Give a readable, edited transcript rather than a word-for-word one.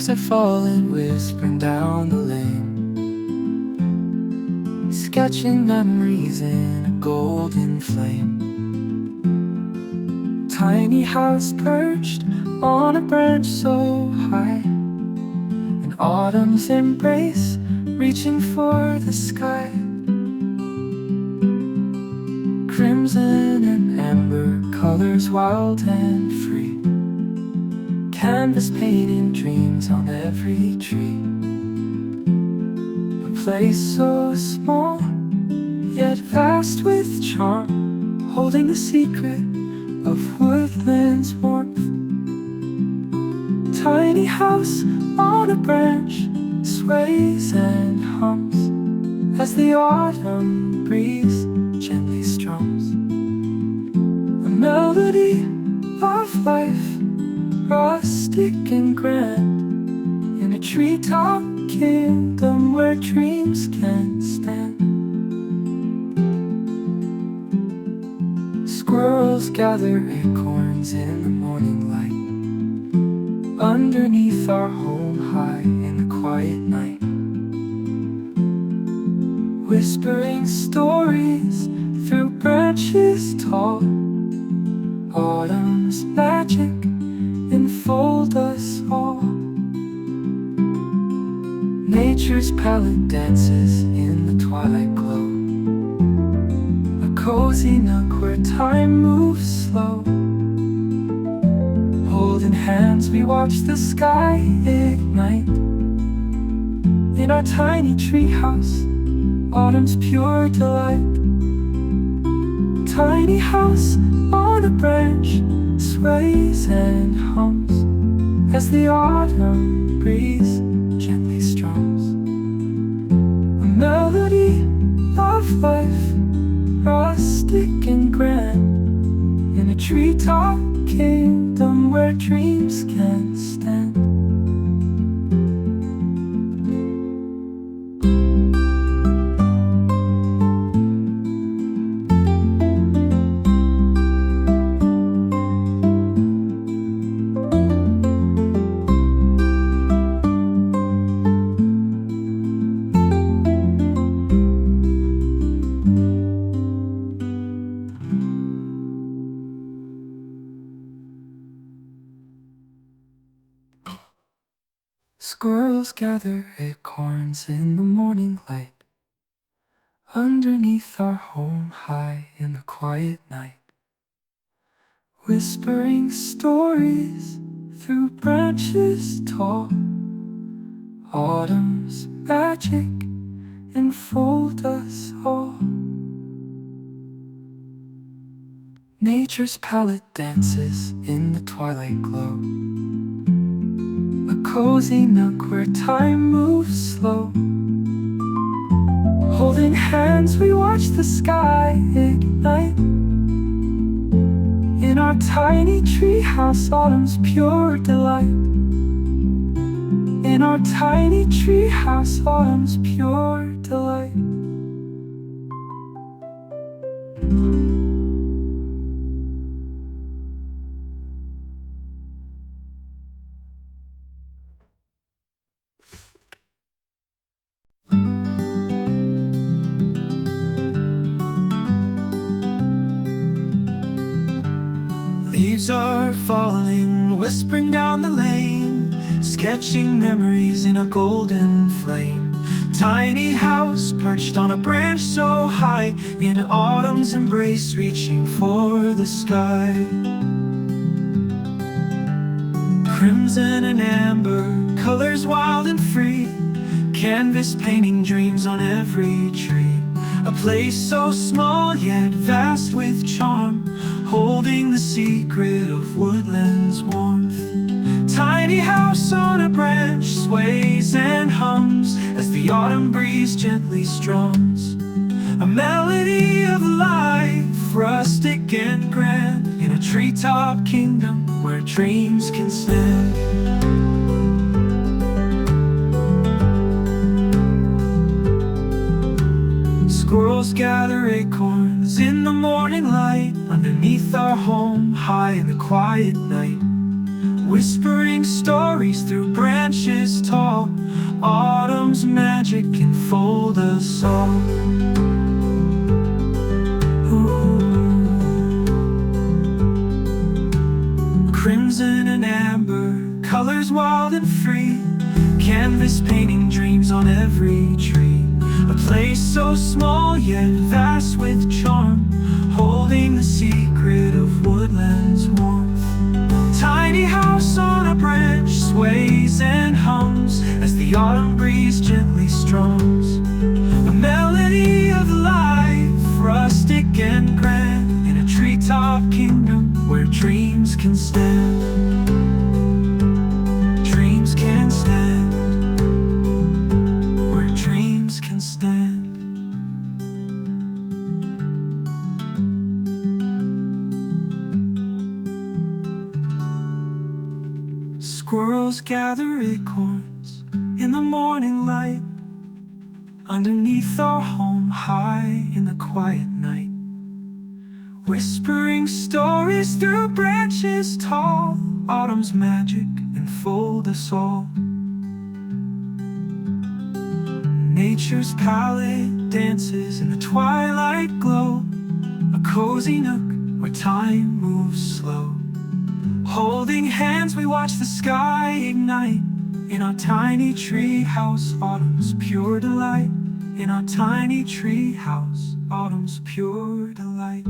Leaves are falling, whispering down the lane, sketching memories in a golden flame. Tiny house perched on a branch so high, in autumn's embrace, reaching for the sky. Crimson and amber, colors wild and free, canvas painting dreams on every tree. A place so small, yet vast with charm, holding the secret of woodland's warmth. Tiny house on a branch sways and hums as the autumn breeze gently strums. A melody of life, rustic and grand, in a treetop kingdom where dreams can stand. Squirrels gather acorns in the morning light, underneath our home high in the quiet night. Whispering stories through branches tall, autumn's magic enfold us all. Nature's palette dances in the twilight glow, a cozy nook where time moves slow. Holding hands we watch the sky ignite, in our tiny treehouse, autumn's pure delight. Tiny house on a branch sways and hums as the autumn breeze gently strums. A melody of life, rustic and grand, in a treetop kingdom where dreams can stand. Squirrels gather acorns in the morning light, underneath our home high in the quiet night. Whispering stories through branches tall, autumn's magic enfold us all. Nature's palette dances in the twilight glow, a cozy nook where time moves slow. Holding hands we watch the sky ignite, in our tiny treehouse, autumn's pure delight. In our tiny treehouse, autumn's pure delight. Leaves are falling, whispering down the lane, sketching memories in a golden flame. Tiny house perched on a branch so high, in autumn's embrace, reaching for the sky. Crimson and amber, colors wild and free, canvas painting dreams on every tree. A place so small yet vast with charm, holding the secret of woodland's warmth. Tiny house on a branch sways and hums as the autumn breeze gently strums. A melody of life, rustic and grand, in a treetop kingdom where dreams can stand. Squirrels gather acorns in the morning light, underneath our home high in the quiet night. whispering stories through branches tall. Autumn's magic enfold us all. Crimson and amber, colors wild and free, canvas painting dreams on every tree. A place so small yet vast with charm, holding the secret of woodland's warmth. Tiny house on a branch sways and hums as the autumn breeze gently strums. A melody of life, rustic and grand, in a treetop kingdom where dreams can stand. Dreams can stand, where dreams can stand. Squirrels gather acorns in the morning light, underneath our home high in the quiet night. Whispering stories through branches tall, autumn's magic enfold us all. Nature's palette dances in the twilight glow, a cozy nook where time moves slow. Holding hands we watch the sky ignite, in our tiny tree house, autumn's pure delight. In our tiny tree house, autumn's pure delight.